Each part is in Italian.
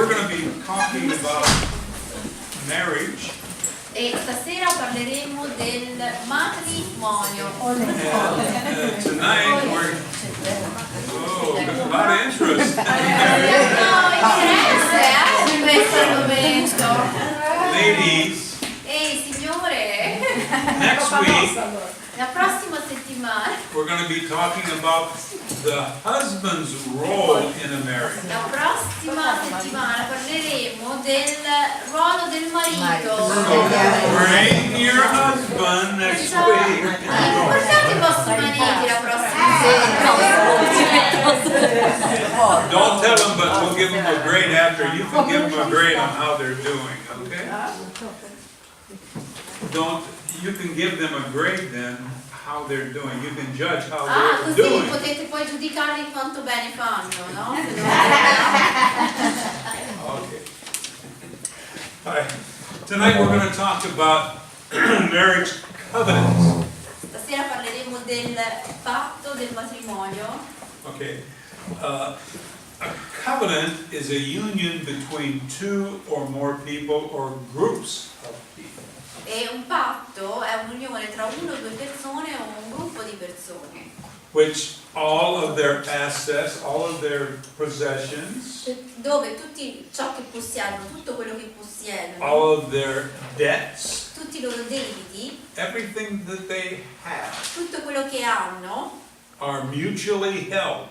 we're going to be talking about marriage. E stasera parleremo del matrimonio. Tonight we're there's a lot of interest. In questo argomento. Ladies, Signore, next week la prossima settimana we're going to be talking about the husband's role in a marriage. La prossima settimana parleremo del ruolo del marito. Bring your husband next week. Portate i vostri mariti la prossima settimana. Don't tell them, but we'll give them a grade after. You can give them a grade on how they're doing, okay? You can give them a grade then, how they're doing. You can judge how they're Così doing. potete poi giudicarli quanto bene fanno, no? Okay. All right. Tonight we're going to talk about marriage covenants. Stasera parleremo del patto del matrimonio. Okay. A covenant is a union between two or more people or groups of people. E un patto è un'unione tra uno o due persone o un gruppo di persone. Which all of their assets, all of their possessions, Dove tutti ciò che possiedono, tutto quello che possiedono, all of their debts, tutti i loro debiti, everything that they have tutto quello che hanno are mutually held.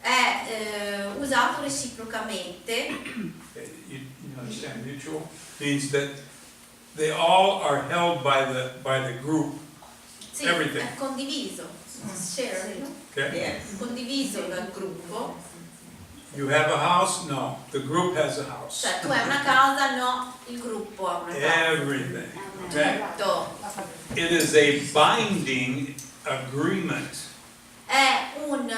è usato reciprocamente. Okay, you understand mutual? Means that they all are held by the group. Sì, Everything. è condiviso. Shared, no? Okay? Condiviso dal gruppo. You have a house? No. The group has a house. Cioè tu hai una casa, no, il gruppo ha una casa. Everything. Okay? Tutto. It is a binding agreement. È un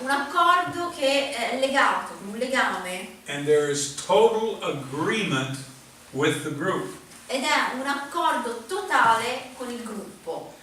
accordo che è legato, un legame. And there is total agreement with the group. Ed è un accordo totale con il gruppo.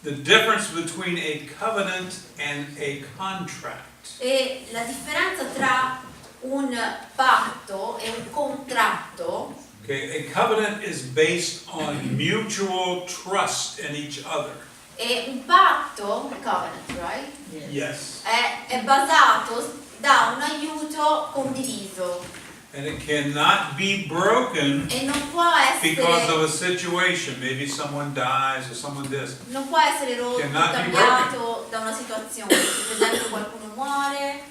The difference between a covenant and a contract. E la differenza tra un patto e un contratto, Okay, a covenant is based on mutual trust in each other. e un patto, covenant, right? Yes. È basato da un aiuto condiviso. And it cannot be broken E non può because of essere, a situation. Maybe someone dies or someone this. non può essere rotto, Cannot be cambiato da una situazione. Per esempio qualcuno muore.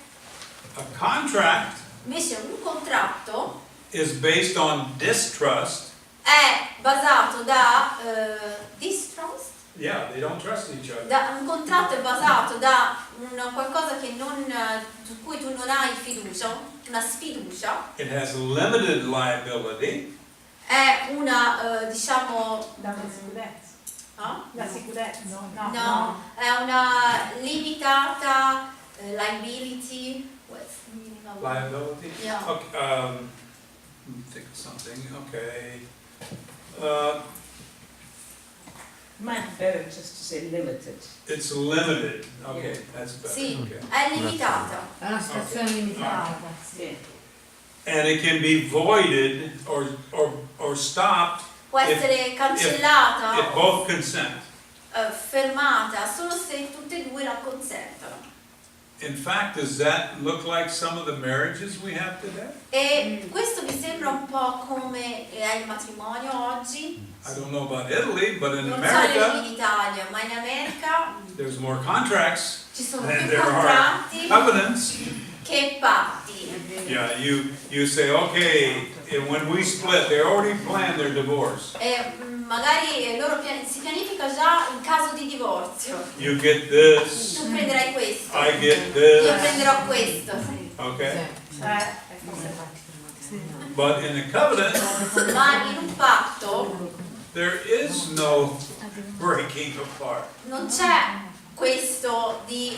A contract Invece un contratto is based on distrust. è basato da distrust. Yeah, they don't trust each other. Un contratto è basato da qualcosa che su cui tu non hai fiducia, una sfiducia. It has limited liability. È una, diciamo... La sicurezza. No? La sicurezza. No, è una limitata liability. Liability? Yeah. Okay, think of something. Okay. Might be better just to say limited. It's limited. Okay, that's better. Sì, Okay. è limitata. È una situazione limitata. Sì. And it can be voided or stopped Può essere cancellata if both consent. fermata solo se tutte e due la consentono. In fact, does that look like some of the marriages we have today? E questo mi sembra un po' come è il matrimonio oggi. I don't know about Italy, but in Non so in America, Italia, ma in America there's more contracts ci sono than più there are contratti covenants. che patti. Yeah, you say, okay, and when we split, they already planned their divorce. E magari loro si pianifica già in caso di divorzio. You get this, Tu prenderai questo, I get io this, prenderò questo. okay? But in a covenant, Ma in un patto there is no breaking apart. non c'è questo di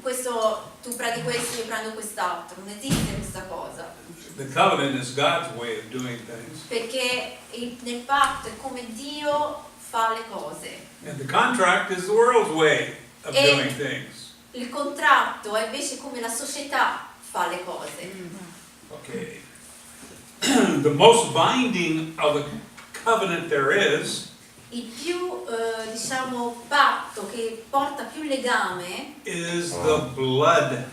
questo tu prendi questo, io prendo quest'altro, non esiste questa cosa. The covenant is God's way of doing things. Perché nel patto è come Dio fa le cose. And the contract is the world's way of doing things. Il contratto è invece come la società fa le cose. Okay. The most binding of a covenant there is il più, diciamo, patto che porta più legame is the blood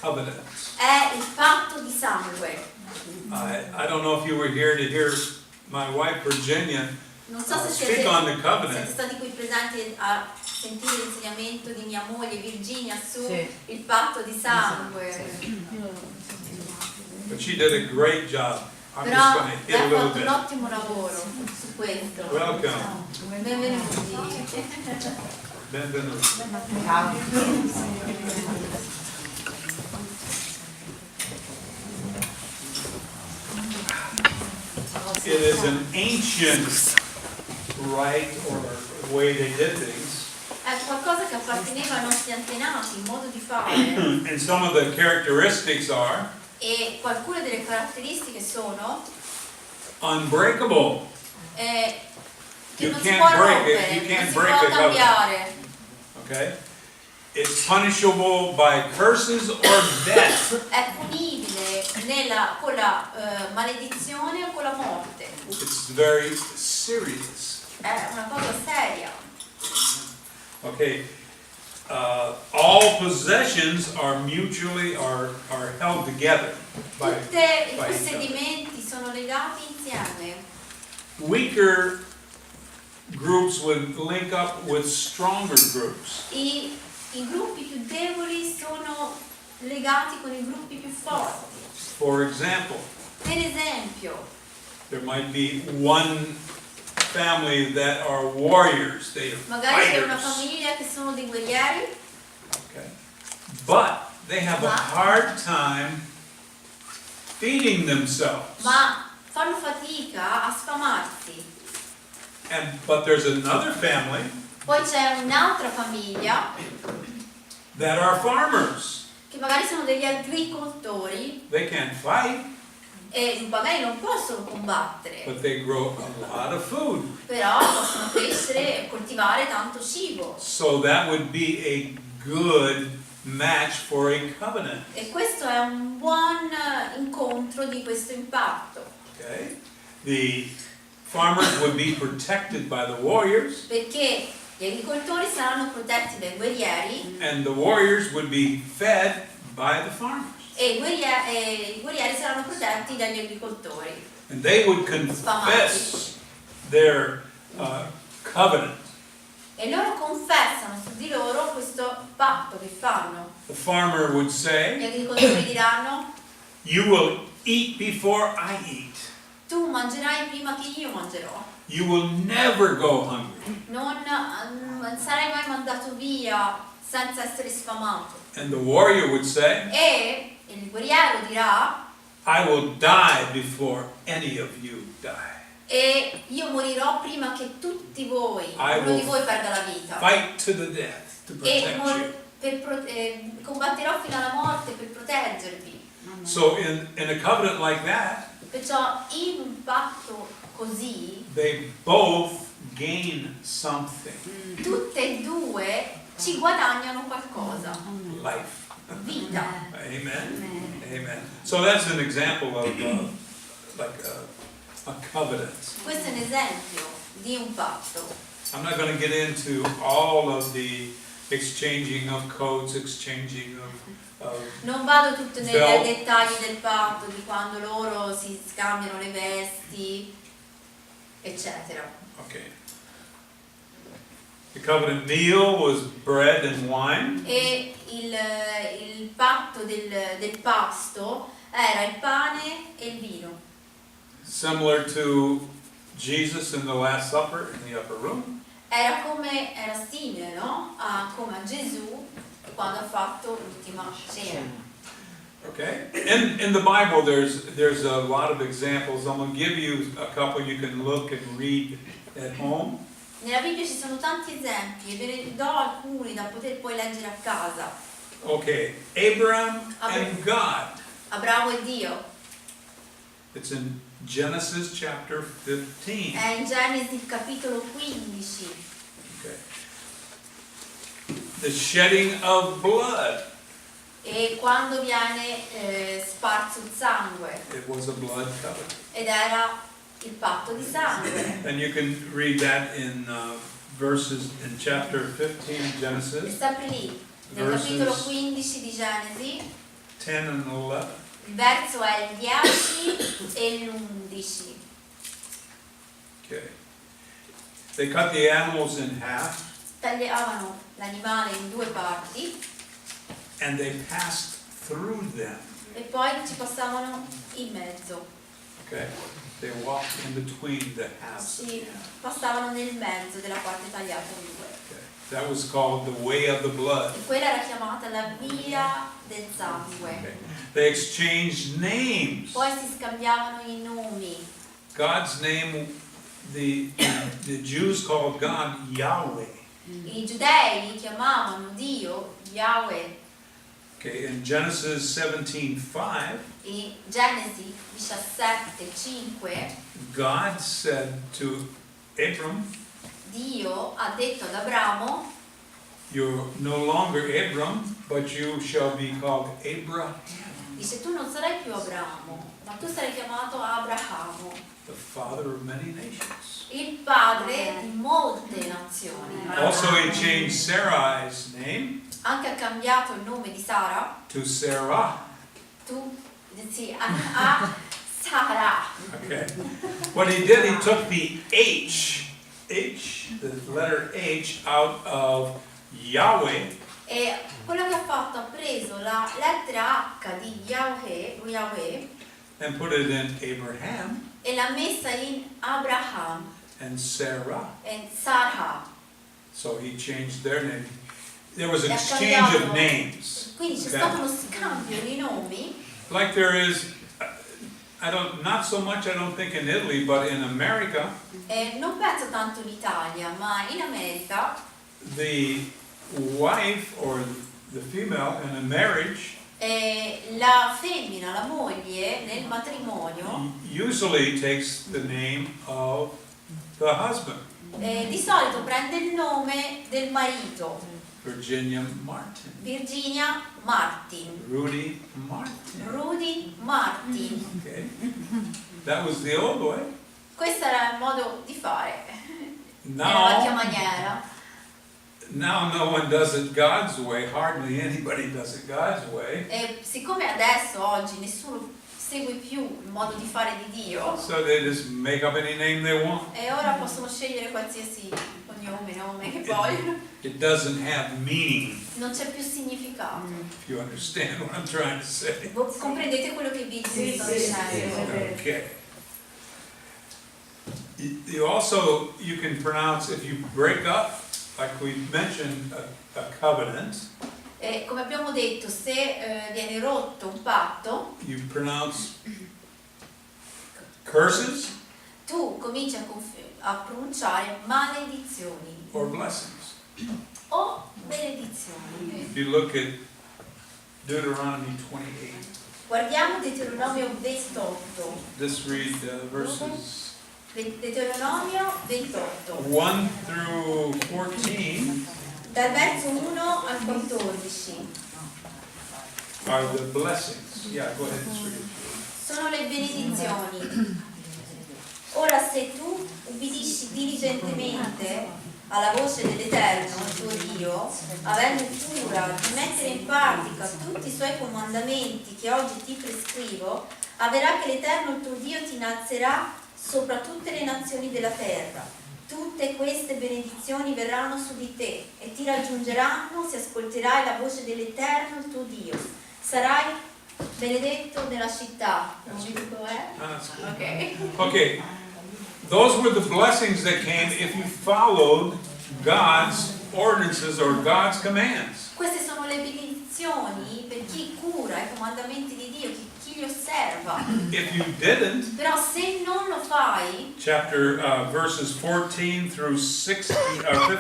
covenant. è il patto di sangue. I don't know if you were here to hear my wife Virginia Non so se speak on the siete covenant, stati qui presenti a sentire l'insegnamento di mia moglie Virginia su Sì. il patto di sangue. but she did a great job. I'm just Però going to hit lei a ha little fatto un bit. ottimo lavoro su questo. Welcome. Benvenuti. Benvenuti. It is an ancient right or way they did things. È qualcosa che apparteneva ai nostri antenati, il modo di fare. And some of the characteristics are E alcune delle caratteristiche sono unbreakable. che You non si can't può break it. rompere, You non can't si break può the covenant. cambiare. Okay? It's punishable by curses or death. È punibile con la maledizione o con la morte. It's very serious. È una cosa seria. Okay. All possessions are mutually are held together by Tutti i by each other. possedimenti sono legati insieme. Weaker groups would link up with stronger groups. I gruppi più deboli sono legati con i gruppi più forti. For example, Per esempio, there might be one family that are warriors, they are magari c'è una fighters, famiglia che sono dei guerrieri, okay? But they have a hard time feeding themselves. ma fanno fatica a sfamarsi. But there's another family Poi c'è un'altra famiglia that are farmers. che magari sono degli agricoltori They can't fight, e magari non possono combattere, but they grow a lot of food. però possono crescere e coltivare tanto cibo. So that would be a good match for a covenant. E questo è un buon incontro di questo impatto, Okay? The farmers would be protected by the warriors, perché gli agricoltori saranno protetti dai guerrieri and the warriors would be fed by the farmers. e i guerrieri saranno protetti dagli agricoltori. And they would confess their covenant. E loro confessano su di loro questo patto che fanno. The farmer would Gli say, agricoltori diranno: "You will eat before I eat. tu mangerai prima che io mangerò. You will never go hungry." Non sarai mai mandato via senza essere sfamato. And the warrior would say, E il guerriero dirà: "I will die before any of you die. e io morirò prima che tutti voi, uno di voi perda la vita. Fight to the death to E protect you." combatterò fino alla morte per proteggervi. So in a covenant like that, Perciò in un patto così, they both gain something. tutte e due ci guadagnano qualcosa. Life. Vita. Amen. Amen. So that's an example of like a covenant. Questo è un esempio di un patto. I'm not going to get into all of the exchanging of coats, exchanging of Non vado tutto nei Belt. dettagli del patto, di quando loro si scambiano le vesti, eccetera. okay. The covenant meal was bread and wine. E il patto del pasto era il pane e il vino. Similar to Jesus in the Last Supper in the upper room. Era simile, no? Come a Gesù quando ha fatto l'ultima cena. Okay. In the Bible, there's a lot of examples. I'm going to give you a couple you can look and read at home. Nella Bibbia ci sono tanti esempi e ve ne do alcuni da poter poi leggere a casa. Okay. Abraham and God. Abramo e Dio. It's in Genesis chapter 15. È in Genesi capitolo 15. Okay. The shedding of blood. e quando viene sparso il sangue, it was a blood covenant. ed era il patto di sangue. And you can read that in verses in chapter 15 E Genesis, sempre lì, nel capitolo 15 di Genesi, 10 and 11. il verso è il 10 e l'11. Okay. They cut the animals in half Tagliavano l'animale in due parti and they passed through them. e poi ci passavano in mezzo, Okay. They walked in between the halves of the ci animal. passavano nel mezzo della parte tagliata in due. Okay. That was called the way of the blood. E quella era chiamata la via del sangue. Okay. They exchanged names. Poi si scambiavano i nomi. God's name, the Jews called God Yahweh. I giudei chiamavano Dio Yahweh. Okay, in Genesis 17:5, In Genesi 17:5 God said to Abram, Dio ha detto ad Abramo: "You're no longer Abram, but you shall be called Abraham, dice, tu non sarai più Abramo, ma tu sarai chiamato Abramo, the father of many nations." il padre di molte nazioni. Also, he changed Sarai's name Anche ha cambiato il nome di Sara, to Sarah. sì, a Sara. Okay. What he did, he took the the letter H out of Yahweh, E quello che ha fatto, ha preso la lettera H di Yahweh and put it in Abraham e l'ha messa in Abraham and Sarah. e Sarah. So he changed their name. There was an E ha exchange of cambiato. names. Quindi c'è Okay. stato uno scambio di nomi, Like there is, not so much I don't think in Italy, but in America, e non penso tanto in Italia, ma in America the wife or the female in a marriage la femmina, la moglie nel matrimonio usually takes the name of the husband. di solito prende il nome del marito. Virginia Martin, Virginia Martin, Rudy Martin. Rudy Martin. Okay, that was the old way. Questo era il modo di fare, era la vecchia Now, maniera. no one does it God's way. Hardly anybody does it God's way. E siccome adesso, oggi, nessuno segue più il modo di fare di Dio, So they just make up any name they want. e ora possono scegliere qualsiasi cognome, nome che vogliono, It doesn't have meaning, non c'è più significato. if you understand what I'm trying to say. Voi comprendete quello che vi Sì, sto sì, sì, dicendo? sì. Okay. You can pronounce, if you break up, like we mentioned, a covenant, E come abbiamo detto, se viene rotto un patto, you pronounce curses tu cominci a pronunciare maledizioni or blessings. o benedizioni. If you look at Deuteronomy 28, Guardiamo Deuteronomio 28. just read verses Deuteronomio 28. 1 through 14 Dal verso 1 al 14. are the blessings. Yeah, go ahead and read it. Sono le benedizioni. Ora se tu ubbidisci diligentemente alla voce dell'Eterno, il tuo Dio, avendo cura di mettere in pratica tutti i suoi comandamenti che oggi ti prescrivo, avverrà che l'Eterno, il tuo Dio, ti innalzerà sopra tutte le nazioni della terra. Tutte queste benedizioni verranno su di te e ti raggiungeranno se ascolterai la voce dell'Eterno, il tuo Dio. Sarai benedetto nella città. Non vi dico That's good. Ok. Okay, those were the blessings that came if you followed God's ordinances or God's commands. Queste sono le benedizioni per chi cura i comandamenti di Dio, chi li osserva. If you didn't, Però se non lo fai, verses 14 through 60,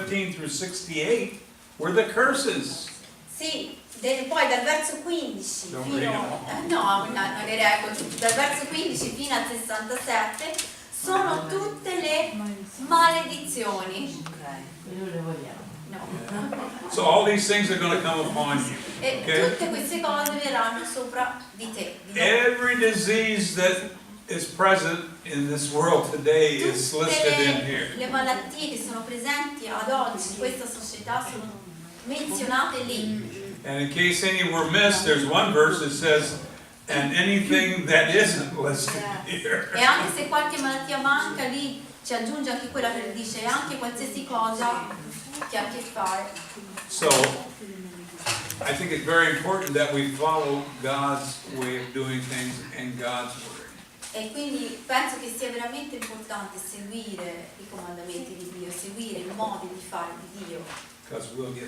15 through 68 were the curses. sì, poi dal verso 15 Non fino non le leggo tutte, dal verso 15 fino al 67 sono tutte le maledizioni. Ok, quello le vogliamo. No. So all these things are going to come upon you. E Okay? tutte queste cose verranno sopra di te. Di noi. Every disease that is present in this world today is listed in Tutte here. le malattie che sono presenti ad oggi in questa società sono menzionate lì. And in case any were missed, there's one verse that says, and anything that isn't listed here. E anche se qualche malattia manca, lì ci aggiunge anche quella che dice anche qualsiasi cosa che ha a che fare. So, I think it's very important that we follow God's way of doing things and God's word. E quindi penso che sia veramente importante seguire i comandamenti di Dio, seguire i modi di fare di Dio. Because we'll be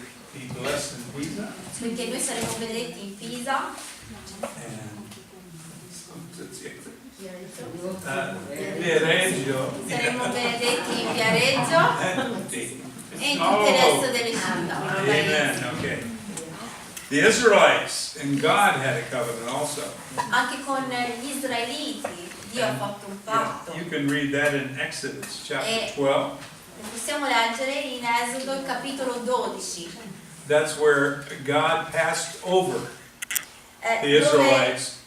blessed in Pisa. Perché noi saremo benedetti in Pisa, Viareggio. saremo benedetti in Viareggio e in tutto il resto delle città. Amen. Okay. The Israelites and God had a covenant also. Anche con gli israeliti Dio ha fatto un patto. You can read that in Exodus chapter 12. Lo possiamo leggere in Esodo capitolo 12. That's where God passed over the Dove Israelites.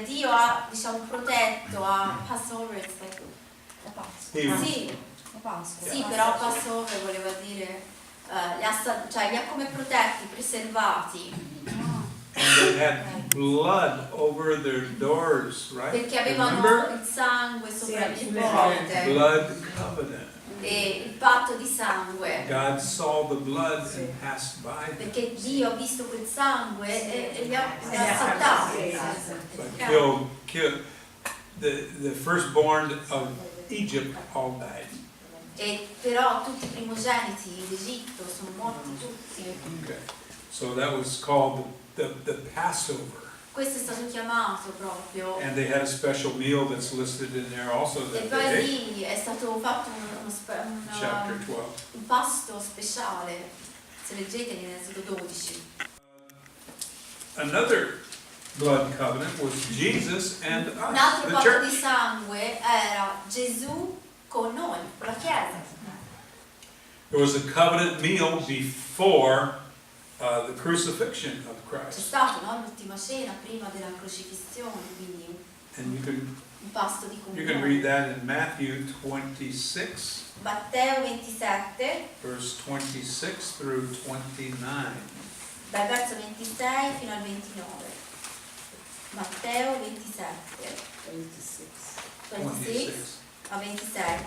Dio ha, diciamo, protetto, ha Passover, sì, sì, però Passover voleva dire li ha come protetti, preservati. And they had blood over their doors, right? Perché avevano Remember? il sangue sopra le Sì, porte Blood covenant. e il patto di sangue. God saw the blood and passed by them. Perché Dio ha visto quel sangue e li ha saltati. But killed the firstborn of Egypt all died. E però tutti i primogeniti d'Egitto sono morti tutti. Okay. So that was called the Passover. Questo è stato chiamato proprio. And they had a special meal that's listed in there also E that poi day. lì è stato fatto Chapter 12. un pasto speciale, se leggete in Esodo 12. Another blood covenant was Jesus and Un us, altro the patto di church. sangue era Gesù con noi, con la Chiesa. There was a covenant meal before the crucifixion of C'è Christ. stata, no, l'ultima cena prima della crocifissione, quindi And un pasto di you can read comunione. that in Matthew 26, Matteo 27, verse 26 through 29. dal verso 26 fino al 29. Matteo 27, 26 a 26.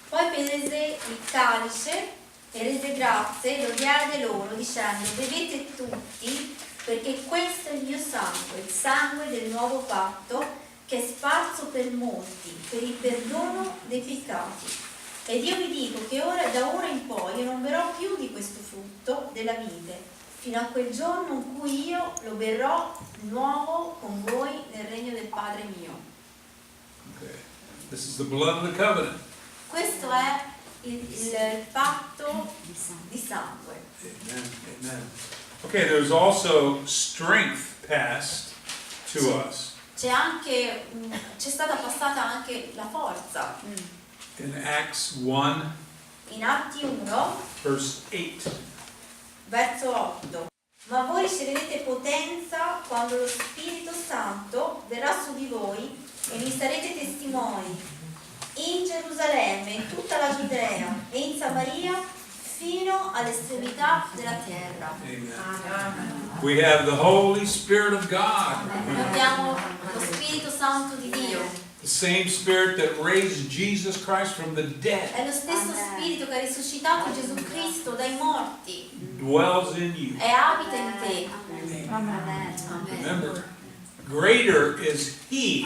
Poi prese il calice e rese grazie e lo diede loro dicendo: bevete tutti, perché questo è il mio sangue, il sangue del nuovo patto che è sparso per molti, per il perdono dei peccati. Ed io vi dico che da ora in poi io non berrò più di questo frutto della vite, fino a quel giorno in cui io lo berrò nuovo con voi nel regno del Padre mio. Okay. This is the blood of the covenant. Questo è il patto di sangue. Amen. Amen. Okay, there's also strength passed to us. C'è stata passata anche la forza. In Acts 1, In Atti 1, verse 8. verso 8. Ma voi riceverete potenza quando lo Spirito Santo verrà su di voi e mi sarete testimoni in Gerusalemme, in tutta la Giudea e in Samaria fino all'estremità della terra. Amen. We have the Holy Spirit of God. Noi abbiamo lo Spirito Santo di Dio. The same Spirit that raised Jesus Christ from the dead È lo stesso Spirito che ha risuscitato Gesù Cristo dai morti dwells in you. e abita in te. Amen. Remember, greater is He,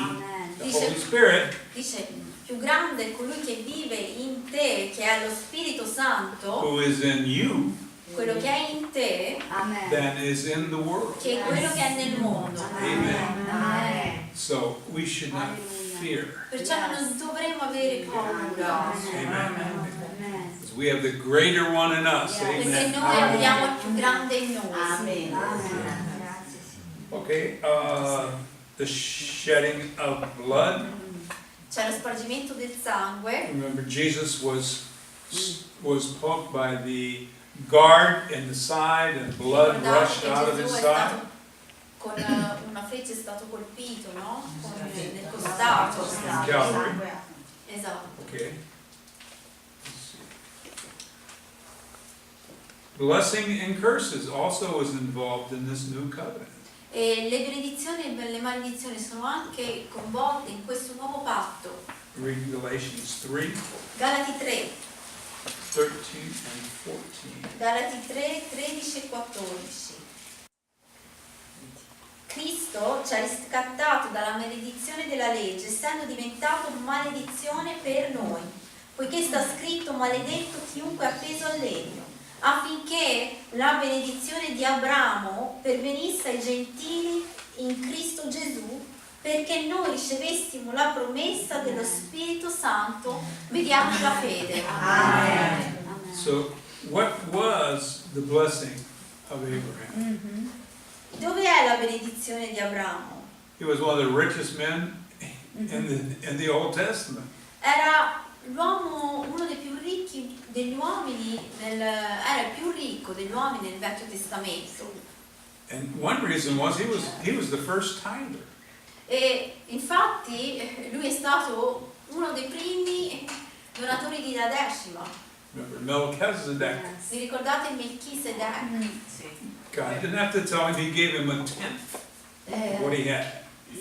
the Holy Spirit, Dice, più grande è colui che vive in te, che è lo Spirito Santo, who is in you, quello che è in te, Amen. than is in the world. che è quello che è nel mondo. Amen. Amen. So we should not fear. Perciò non dovremmo avere paura, Amen. Because we have the greater one in us. perché Amen. noi abbiamo il più grande in noi. Amen. Okay, the shedding of blood. C'è lo spargimento del sangue. Remember, Jesus was poked by the guard in the side, and blood Ricordate rushed che out of his Gesù è side. stato con una freccia è stato colpito, no? Nel costato. Calvary. Esatto. Okay. Let's see. Blessing and curses also is involved in this new covenant. E le benedizioni e le maledizioni sono anche coinvolte in questo nuovo patto. Read Galatians 3, Galati 3, 13 and 14. Galati 3, 13 e 14. Cristo ci ha riscattato dalla maledizione della legge, essendo diventato maledizione per noi, poiché sta scritto: maledetto chiunque è appeso al legno, affinché la benedizione di Abramo pervenisse ai gentili in Cristo Gesù, perché noi ricevessimo la promessa dello Spirito Santo mediante la fede. Amen. So, what was the blessing of Abraham? Dove è la benedizione di Abramo? He was one of the richest men in the Old Testament. Era l'uomo, uno dei più ricchi degli uomini, era il più ricco degli uomini nel Vecchio Testamento. And one reason was he was the first tither. E infatti lui è stato uno dei primi donatori di la decima. Remember Melchizedek? Vi ricordate Melchisedec? God didn't have to tell him, he gave him a tenth of what he had.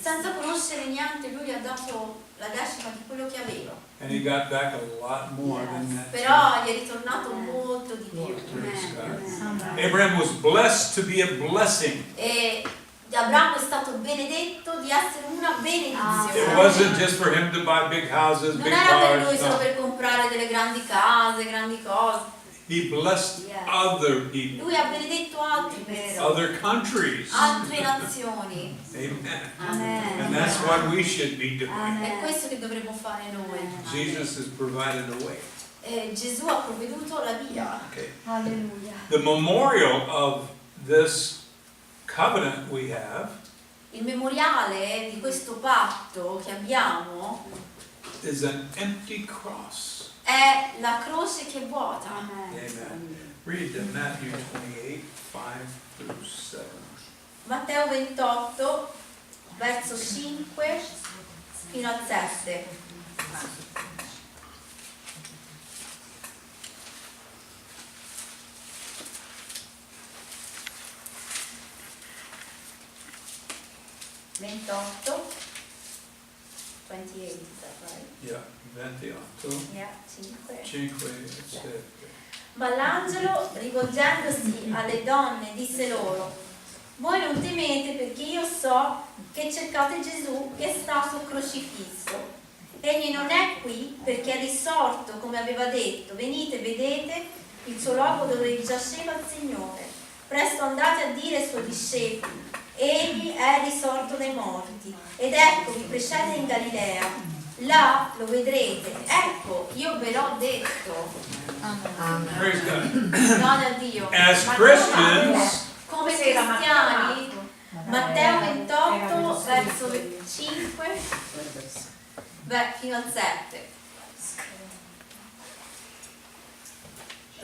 Senza conoscere niente, lui gli ha dato la decima di quello che aveva. And he got back a lot more than that. Però gli è ritornato molto di più. Praise God. Abraham was blessed to be a blessing. E Abramo è stato benedetto di essere una It benedizione. wasn't just for him to buy big houses, Non big era per lui cars. solo No. per comprare delle grandi case, grandi cose. He blessed other people, Lui ha benedetto altre persone, other countries. altre nazioni. Amen. And that's what we should be doing. È questo che dovremmo fare noi. Jesus has provided a way. Gesù ha provveduto la via. Okay. Alleluia. The memorial of this covenant we have Il memoriale di questo patto che abbiamo is an empty cross. è la croce che è vuota. Amen. Read Matthew 28, 5 through 7. Matteo 28, verso 5 fino a 7. Ventotto, 28, is that right? Yeah, 28, Yeah, 5. 5 e 7. Ma l'angelo, rivolgendosi alle donne, disse loro: voi non temete, perché io so che cercate Gesù che è stato crocifisso. Egli non è qui, perché è risorto come aveva detto. Venite, vedete il suo luogo dove giaceva il Signore. Presto andate a dire ai suoi discepoli: egli è risorto dai morti, ed ecco vi precede in Galilea. Là lo vedrete. Ecco, io ve l'ho detto. Praise God. Gloria a Dio. As Ma Christians, come cristiani, Matteo 28, verso 5 fino al 7.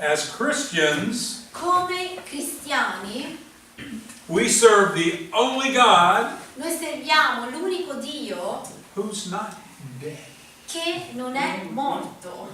as Christians, Come cristiani, we serve the only God noi serviamo l'unico Dio who's not dead. che non è morto.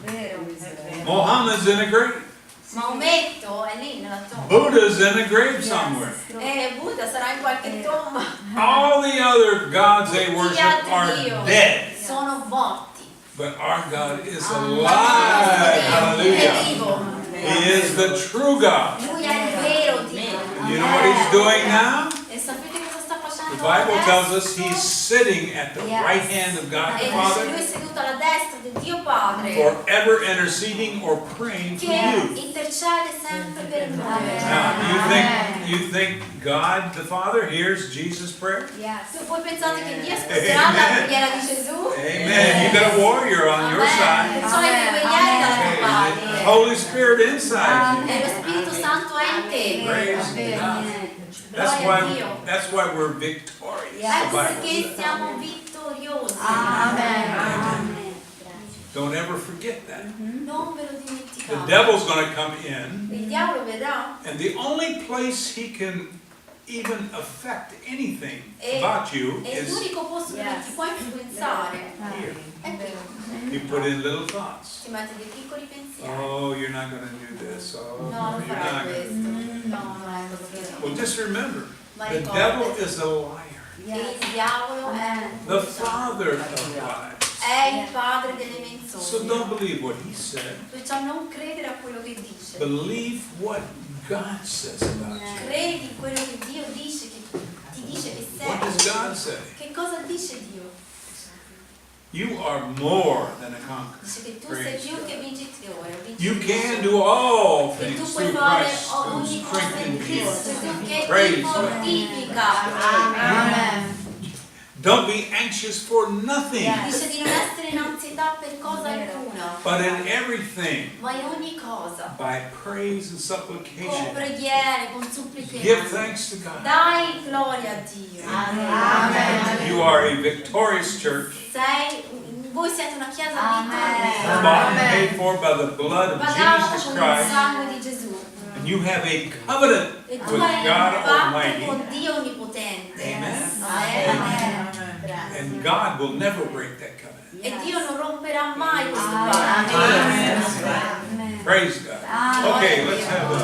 Muhammad's in a grave. Maometto è lì nella tomba. Buddha's in a grave somewhere. E Buddha sarà in qualche tomba. All the other gods they Tutti gli worship altri are Dio dead. sono morti. But our God is Ma il alive. nostro Dio è Hallelujah. vivo. He is the true God. Lui è il vero Dio. You know what he's doing now? E sapete cosa sta The facendo Bible tells us adesso? he's sitting at the right hand of God the E lui è Father, seduto alla destra del Dio Padre, forever interceding or praying for che you. intercede sempre per noi. Now, you think God the Father hears Jesus' prayer? Tu voi pensate che Dio ascolterà la preghiera di Gesù? Amen. You got a warrior on your side. Perciò i guerrieri dalla tua The parte. Holy Spirit inside you. E lo Spirito Santo è in te. Praise God. Gloria a Dio. That's why we're victorious. Ecco perché siamo vittoriosi. Don't ever forget that. Non ve lo The dimenticate. devil's going to come in, Il diavolo verrà and the only place he can even affect anything e, about you e is l'unico posto dove ti può influenzare here. è qui. You put in little thoughts. Ti mette dei piccoli pensieri. Oh, you're not going to do this. Oh, No, non you're farai not questo. going to. No, non è così. Well, just remember, Ma the devil ricordati is a liar, che il diavolo è the father of lies. il padre delle So menzogne. don't believe what he said. Perciò non credere a quello che dice. Believe what God says about you. Credi in quello che Dio dice, che ti dice che What does sei. God say? Che cosa dice Dio? You are more than a conqueror. Dice che tu sei più che vincitore. You can do all Che tu things puoi through fare Christ who ogni cosa in strengthens Cristo you. che Praise ti God. fortifica. Don't be anxious for nothing, Dice di non essere in ansietà per cosa alcuna, but in everything, ma in ogni cosa, by praise and con supplication, preghiere, con give suppliche, thanks to God. dai gloria a Dio. You are a victorious church, Voi siete una chiesa bought vittoriosa, and paid for by the blood of pagata Jesus con il Christ, sangue di Gesù, and you have a covenant e with tu hai un God patto Almighty, con Dio Onnipotente. Amen. Amen. and God will never break that covenant. E Dio non romperà mai questo patto. Praise God. Okay, let's have a